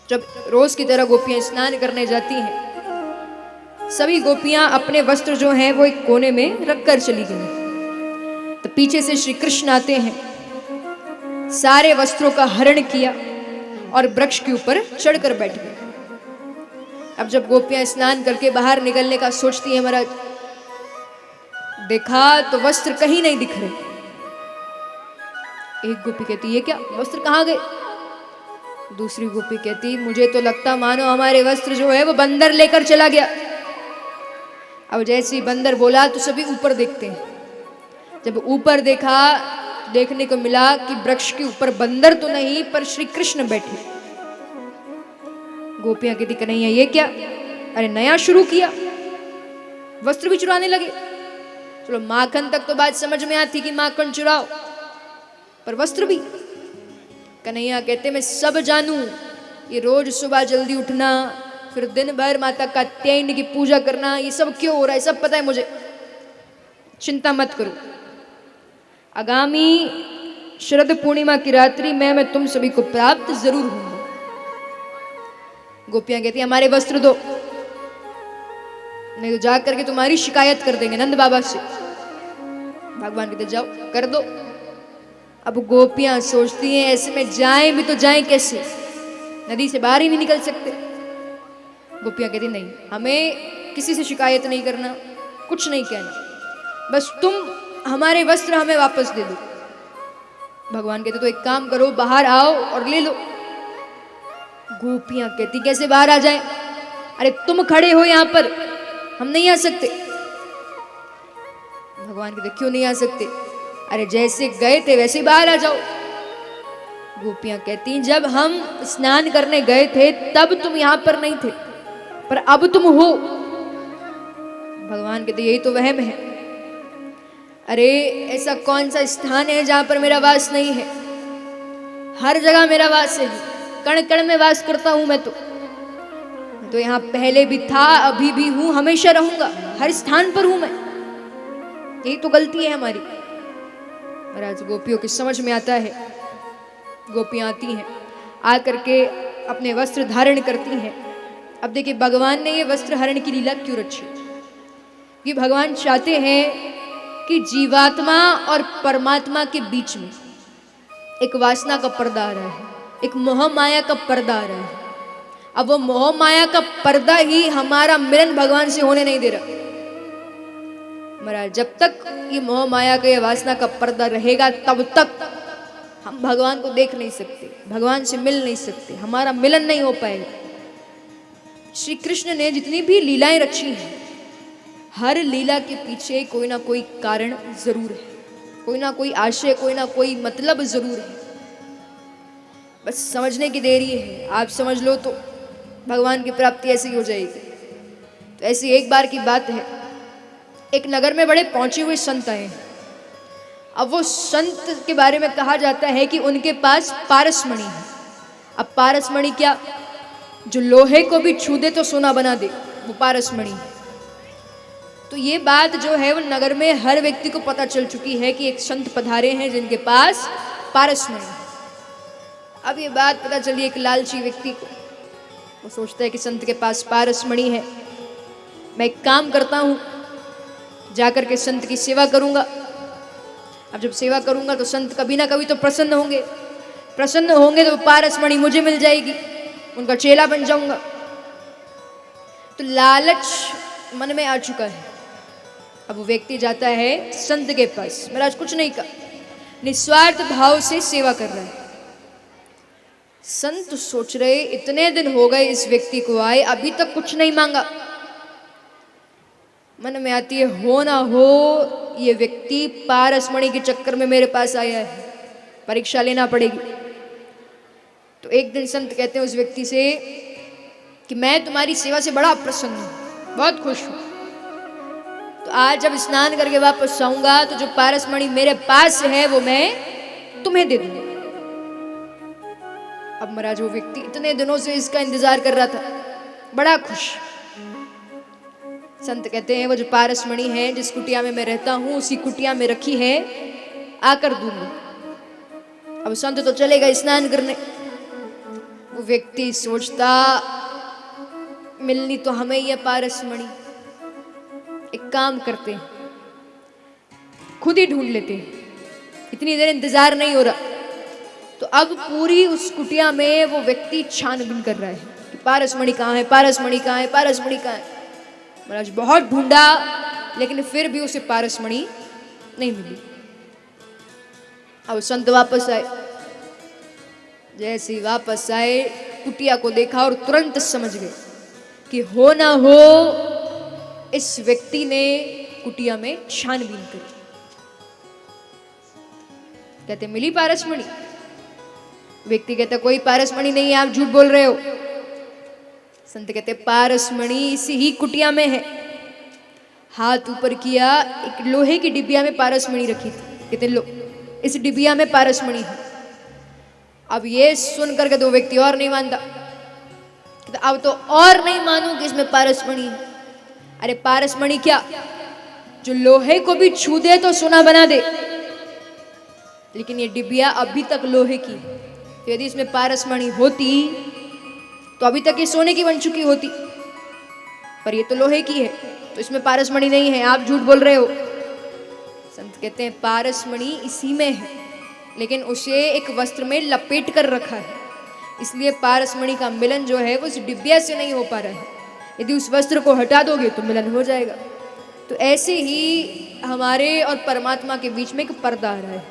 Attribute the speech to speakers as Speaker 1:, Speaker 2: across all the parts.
Speaker 1: जब रोज की तरह गोपियां स्नान करने जाती हैं, सभी गोपियां अपने वस्त्र जो हैं वो एक कोने में रखकर चली गई। तो पीछे से श्री कृष्ण आते हैं, सारे वस्त्रों का हरण किया और वृक्ष के ऊपर चढ़कर बैठ गए। अब जब गोपियां स्नान करके बाहर निकलने का सोचती हैं, महाराज देखा तो वस्त्र कहीं नहीं दिख रहे। एक गोपी कहती ये क्या, वस्त्र कहाँ गए? दूसरी गोपी कहती मुझे तो लगता मानो हमारे वस्त्र जो है वो बंदर लेकर चला गया। अब जैसे ही बंदर बोला तो सभी ऊपर देखते हैं। जब ऊपर देखा, देखने को मिला कि वृक्ष के ऊपर बंदर तो नहीं पर श्री कृष्ण बैठे। गोपियां कहती कन्हैया ये क्या, अरे नया शुरू किया, वस्त्र भी चुराने लगे। चलो माखन तक तो बात समझ में आती कि माखन चुराओ, पर वस्त्र भी। कन्हैया कहते मैं सब जानूं, ये रोज सुबह जल्दी उठना, फिर दिन भर माता कात्यायनी की पूजा करना, ये सब क्यों हो रहा है, सब पता है मुझे, चिंता मत करो। आगामी शरद पूर्णिमा की रात्रि में मैं तुम सभी को प्राप्त जरूर हूंगा। गोपियां कहती हमारे वस्त्र दो, नहीं तो जा करके तुम्हारी शिकायत कर देंगे नंद बाबा से। भगवान कहते जाओ कर दो। अब गोपियां सोचती हैं ऐसे में जाएं भी तो जाएं कैसे, नदी से बाहर ही नहीं निकल सकते। गोपियां कहती नहीं, हमें किसी से शिकायत नहीं करना, कुछ नहीं कहना, बस तुम हमारे वस्त्र हमें वापस दे दो। भगवान कहते तो एक काम करो, बाहर आओ और ले लो। गोपियां कहती कैसे बाहर आ जाएं, अरे तुम खड़े हो यहां पर, हम नहीं आ सकते। भगवान कहते क्यों नहीं आ सकते, अरे जैसे गए थे वैसे बाहर आ जाओ। गोपियां कहती जब हम स्नान करने गए थे तब तुम यहां पर नहीं थे, पर अब तुम हो। भगवान कहते यही तो वहम है। अरे ऐसा कौन सा स्थान है जहां पर मेरा वास नहीं है, हर जगह मेरा वास है, कण कण में वास करता हूं मैं तो यहां पहले भी था, अभी भी हूं, हमेशा रहूंगा, हर स्थान पर हूं मैं। यही तो गलती है हमारी। महाराज गोपियों की समझ में आता है। गोपियां आती हैं, आकर के अपने वस्त्र धारण करती हैं। अब देखिए भगवान ने ये वस्त्र हरण की लीला क्यों रची, कि भगवान चाहते हैं कि जीवात्मा और परमात्मा के बीच में एक वासना का पर्दा आ रहा है, एक मोह माया का पर्दा आ रहा है। अब वो मोह माया का पर्दा ही हमारा मिलन भगवान से होने नहीं दे रहा। महाराज जब तक ये मोह माया का, ये वासना का पर्दा रहेगा तब तक हम भगवान को देख नहीं सकते, भगवान से मिल नहीं सकते, हमारा मिलन नहीं हो पाएगा। श्री कृष्ण ने जितनी भी लीलाएं रची हैं, हर लीला के पीछे कोई ना कोई कारण जरूर है, कोई ना कोई आशय, कोई ना कोई मतलब जरूर है। बस समझने की देरी है। आप समझ लो तो भगवान की प्राप्ति ऐसी हो जाएगी। तो ऐसी एक बार की बात है, एक नगर में बड़े पहुंचे हुए संत आए। अब वो संत के बारे में कहा जाता है कि उनके पास पारसमणि है। अब पारसमणि क्या, जो लोहे को भी छू दे तो सोना बना दे, वो पारसमणि है। तो ये बात जो है वो नगर में हर व्यक्ति को पता चल चुकी है कि एक संत पधारे हैं जिनके पास पारसमणि है। अब ये बात पता चली एक लालची व्यक्ति को, वो सोचता है कि संत के पास पारसमणि है, मैं एक काम करता हूँ, जाकर के संत की सेवा करूंगा। अब जब सेवा करूंगा तो संत कभी ना कभी तो प्रसन्न होंगे, प्रसन्न होंगे तो पारसमणि मुझे मिल जाएगी, उनका चेला बन जाऊंगा। तो लालच मन में आ चुका है। अब वो व्यक्ति जाता है संत के पास, महाराज कुछ नहीं कहा, निस्वार्थ भाव से सेवा कर रहा है। संत सोच रहे इतने दिन हो गए इस व्यक्ति को आए, अभी तक कुछ नहीं मांगा। मन में आती है हो ना हो ये व्यक्ति पारसमणि के चक्कर में मेरे पास आया है, परीक्षा लेना पड़ेगी। तो एक दिन संत कहते हैं उस व्यक्ति से कि मैं तुम्हारी सेवा से बड़ा प्रसन्न हूं, बहुत खुश हूं, तो आज जब स्नान करके वापस आऊंगा तो जो पारसमणि मेरे पास है वो मैं तुम्हें दे दूंगा। अब महाराज वो व्यक्ति इतने दिनों से इसका इंतजार कर रहा था, बड़ा खुश। संत कहते हैं वो जो पारसमणि है जिस कुटिया में मैं रहता हूं उसी कुटिया में रखी है, आकर दूंगा। अब संत तो चलेगा स्नान करने, वो व्यक्ति सोचता मिलनी तो हमें ही है पारसमणि, एक काम करते हैं खुद ही ढूंढ लेते हैं, इतनी देर इंतजार नहीं हो रहा। तो अब पूरी उस कुटिया में वो व्यक्ति छानबीन कर रहा है कि पारसमणि कहाँ है, पारसमणि कहाँ है, पारसमणि कहाँ है। महाराज बहुत ढूंढा लेकिन फिर भी उसे पारसमणि नहीं मिली। अब संत वापस आए, जैसे ही वापस आए कुटिया को देखा और तुरंत समझ गए कि हो ना हो इस व्यक्ति ने कुटिया में छानबीन करी। कहते मिली पारसमणि? व्यक्ति कहता कोई पारसमणि नहीं है, आप झूठ बोल रहे हो। संत कहते पारसमणि इसी ही कुटिया में है। हाथ ऊपर किया, एक लोहे की डिबिया में पारसमणि रखी थी। कहते लो इस डिबिया में पारसमणि है। अब ये सुन करके दो व्यक्ति और नहीं मानता, कहते अब तो और नहीं मानू कि इसमें पारसमणि है। अरे पारसमणि क्या, जो लोहे को भी छू दे तो सोना बना दे, लेकिन ये डिबिया अभी तक लोहे की। तो यदि इसमें पारसमणि होती तो अभी तक ये सोने की बन चुकी होती, पर ये तो लोहे की है, तो इसमें पारसमणि नहीं है, आप झूठ बोल रहे हो। संत कहते हैं पारसमणि इसी में है, लेकिन उसे एक वस्त्र में लपेट कर रखा है, इसलिए पारसमणि का मिलन जो है वो उस डिबिया से नहीं हो पा रहा है। यदि उस वस्त्र को हटा दोगे तो मिलन हो जाएगा। तो ऐसे ही हमारे और परमात्मा के बीच में एक पर्दा आ रहा है,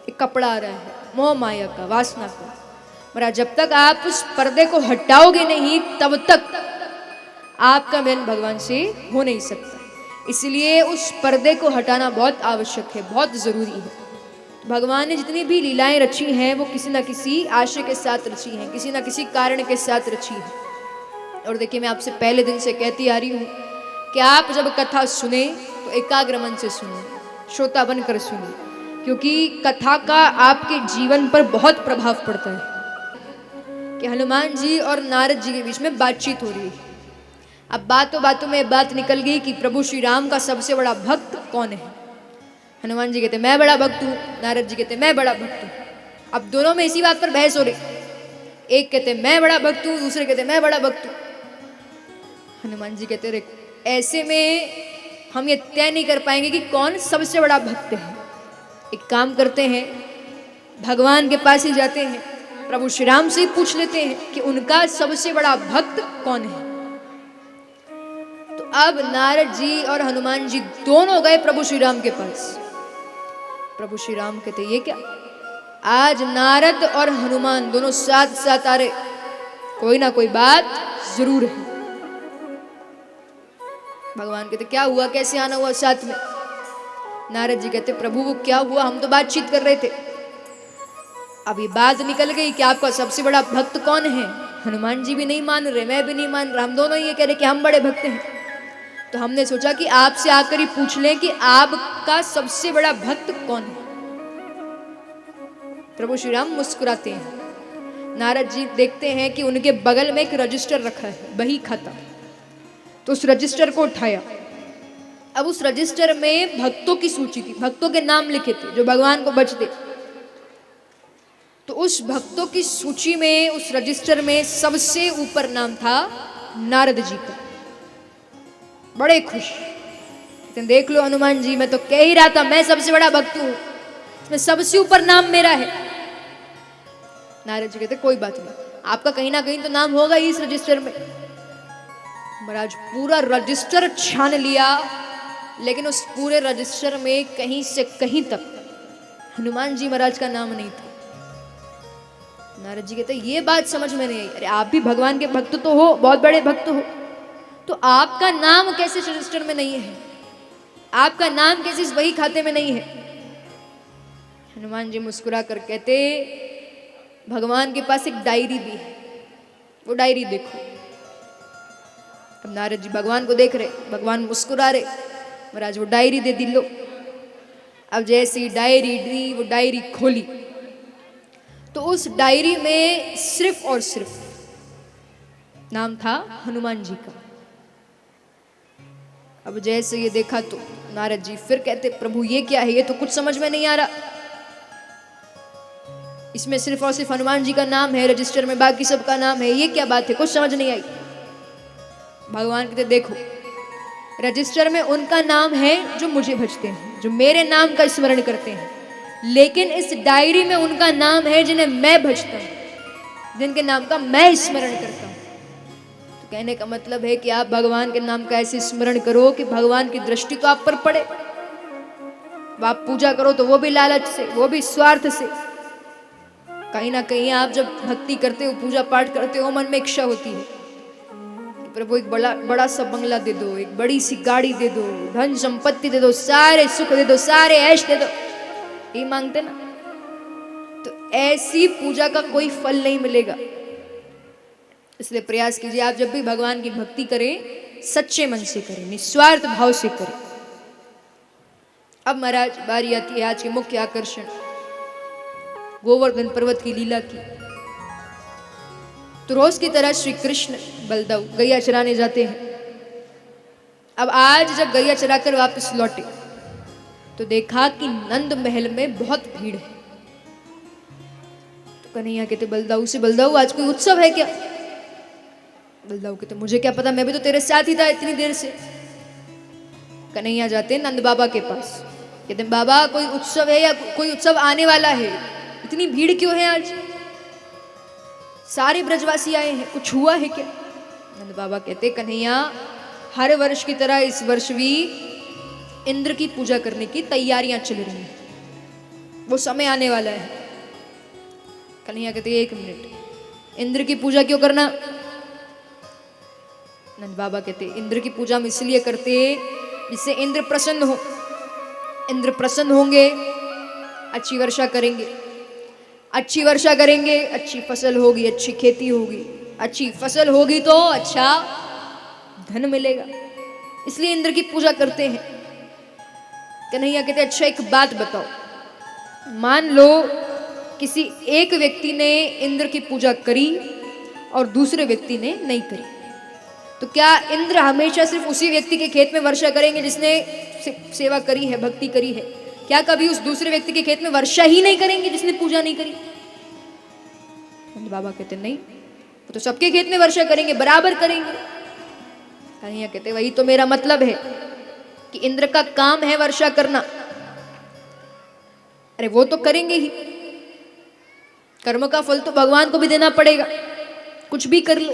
Speaker 1: एक कपड़ा आ रहा है, मोह माया का, वासना का। मरा जब तक आप उस पर्दे को हटाओगे नहीं तब तक आपका मिलन भगवान से हो नहीं सकता। इसलिए उस पर्दे को हटाना बहुत आवश्यक है, बहुत जरूरी है। भगवान ने जितनी भी लीलाएं रची हैं वो किसी न किसी आशय के साथ रची हैं, किसी न किसी कारण के साथ रची हैं। और देखिए मैं आपसे पहले दिन से कहती आ रही हूँ कि आप जब कथा सुने तो एकाग्र मन से सुने, श्रोता बनकर सुने, क्योंकि कथा का आपके जीवन पर बहुत प्रभाव पड़ता है। कि हनुमान जी और नारद जी के बीच में बातचीत हो रही है। अब बातों बातों में बात निकल गई कि प्रभु श्री राम का सबसे बड़ा भक्त कौन है। हनुमान जी कहते मैं बड़ा भक्त हूँ, नारद जी कहते मैं बड़ा भक्त हूँ। अब दोनों में इसी बात पर बहस हो रही, एक कहते मैं बड़ा भक्त हूँ, दूसरे कहते मैं बड़ा भक्त हूँ। हनुमान जी कहते रे ऐसे में हम ये तय नहीं कर पाएंगे कि कौन सबसे बड़ा भक्त है। एक काम करते हैं, भगवान के पास ही जाते हैं, प्रभु श्री राम से पूछ लेते हैं कि उनका सबसे बड़ा भक्त कौन है। तो अब नारद जी और हनुमान जी दोनों गए प्रभु श्री राम के पास। प्रभु श्री राम कहते ये क्या, आज नारद और हनुमान दोनों साथ साथ आ रहे, कोई ना कोई बात जरूर है। भगवान कहते क्या हुआ, कैसे आना हुआ साथ में। नारद जी कहते प्रभु वो क्या हुआ, हम तो बातचीत कर रहे थे, अब ये बात निकल गई कि आपका सबसे बड़ा भक्त कौन है। हनुमान जी भी नहीं मान रहे, मैं भी नहीं मान रहा, हम दोनों ये कह रहे कि हम बड़े भक्त हैं। तो हमने सोचा कि आपसे आकर ही पूछ लें कि आपका सबसे बड़ा भक्त कौन है। प्रभु श्री राम मुस्कुराते हैं। नारद जी देखते हैं कि उनके बगल में एक रजिस्टर रखा है, बही खाता। तो उस रजिस्टर को उठाया। अब उस रजिस्टर में भक्तों की सूची थी, भक्तों के नाम लिखे थे जो भगवान को बचते। तो उस भक्तों की सूची में, उस रजिस्टर में सबसे ऊपर नाम था नारद जी का। बड़े खुश, देख लो हनुमान जी, मैं तो कह ही रहा था मैं सबसे बड़ा भक्त हूं, इसमें सबसे ऊपर नाम मेरा है। नारद जी कहते कोई बात नहीं, आपका कहीं ना कहीं तो नाम होगा ही इस रजिस्टर में। महाराज पूरा रजिस्टर छान लिया, लेकिन उस पूरे रजिस्टर में कहीं से कहीं तक हनुमान जी महाराज का नाम नहीं था। नारद जी कहते ये बात समझ में नहीं आई। अरे आप भी भगवान के भक्त तो हो, बहुत बड़े भक्त हो, तो आपका नाम कैसे रजिस्टर में नहीं है, आपका नाम कैसे इस बही खाते में नहीं है। हनुमान जी मुस्कुरा कर कहते भगवान के पास एक डायरी भी है, वो डायरी देखो। अब नारद जी भगवान को देख रहे, भगवान मुस्कुरा रहे, महाराज वो डायरी दे दी लो। अब जैसी डायरी दी, वो डायरी खोली तो उस डायरी में सिर्फ और सिर्फ नाम था हनुमान जी का। अब जैसे ये देखा तो नारद जी फिर कहते प्रभु ये क्या है, ये तो कुछ समझ में नहीं आ रहा। इसमें सिर्फ और सिर्फ हनुमान जी का नाम है रजिस्टर में, बाकी सबका नाम है, ये क्या बात है? कुछ समझ नहीं आई। भगवान कहते देखो, रजिस्टर में उनका नाम है जो मुझे भजते हैं, जो मेरे नाम का स्मरण करते हैं, लेकिन इस डायरी में उनका नाम है जिन्हें मैं भजता हूं, जिनके नाम का मैं स्मरण करता हूं। तो कहने का मतलब है कि आप भगवान के नाम का ऐसे स्मरण करो कि भगवान की दृष्टि तो आप पर पड़े। आप पूजा करो तो वो भी लालच से, वो भी स्वार्थ से। कहीं ना कहीं आप जब भक्ति करते हो, पूजा पाठ करते हो, मन में इच्छा होती है कि प्रभु एक बड़ा सा बंगला दे दो, एक बड़ी सी गाड़ी दे दो, धन संपत्ति दे दो, सारे सुख दे दो, सारे ऐश दे दो, ये मांगते ना। तो ऐसी पूजा का कोई फल नहीं मिलेगा। इसलिए प्रयास कीजिए, आप जब भी भगवान की भक्ति करें सच्चे मन से करें, निस्वार्थ भाव से करें। अब महाराज बारी आती है आज के मुख्य आकर्षण, गोवर्धन पर्वत की लीला की। तो रोज की तरह श्री कृष्ण बलदेव गैया चराने जाते हैं। अब आज जब गैया चराकर वापस लौटे तो देखा कि नंद महल में बहुत भीड़ है। तो कन्हैया कहते बलदेव से, बलदेव आज कोई उत्सव है क्या? बलदेव कहते मुझे क्या पता, मैं भी तो तेरे साथ ही था इतनी देर से। कन्हैया जाते नंद बाबा के पास, कहते बाबा कोई उत्सव है या कोई उत्सव आने वाला है, इतनी भीड़ क्यों है आज? सारे ब्रजवासी आए हैं, कुछ हुआ है क्या? नंद बाबा कहते कन्हैया हर वर्ष की तरह इस वर्ष भी इंद्र की पूजा करने की तैयारियां चल रही हैं, वो समय आने वाला है। कन्हैया कहते एक मिनट, इंद्र की पूजा क्यों करना? नंद बाबा कहते इंद्र की पूजा हम इसलिए करते जिससे इंद्र प्रसन्न हो। इंद्र प्रसन्न होंगे, अच्छी वर्षा करेंगे, अच्छी वर्षा करेंगे, अच्छी फसल होगी, अच्छी खेती होगी, अच्छी फसल होगी तो अच्छा धन मिलेगा, इसलिए इंद्र की पूजा करते हैं। कन्हैया कहते अच्छा एक बात बताओ, मान लो किसी एक व्यक्ति ने इंद्र की पूजा करी और दूसरे व्यक्ति ने नहीं करी, तो क्या इंद्र हमेशा सिर्फ उसी व्यक्ति के खेत में वर्षा करेंगे जिसने सेवा करी है, भक्ति करी है? क्या कभी उस दूसरे व्यक्ति के खेत में वर्षा ही नहीं करेंगे जिसने पूजा नहीं करी? बाबा कहते नहीं, वो तो सबके खेत में वर्षा करेंगे, बराबर करेंगे। कन्हैया कहते वही तो मेरा मतलब है कि इंद्र का काम है वर्षा करना। अरे वो तो करेंगे ही, कर्म का फल तो भगवान को भी देना पड़ेगा, कुछ भी कर लो।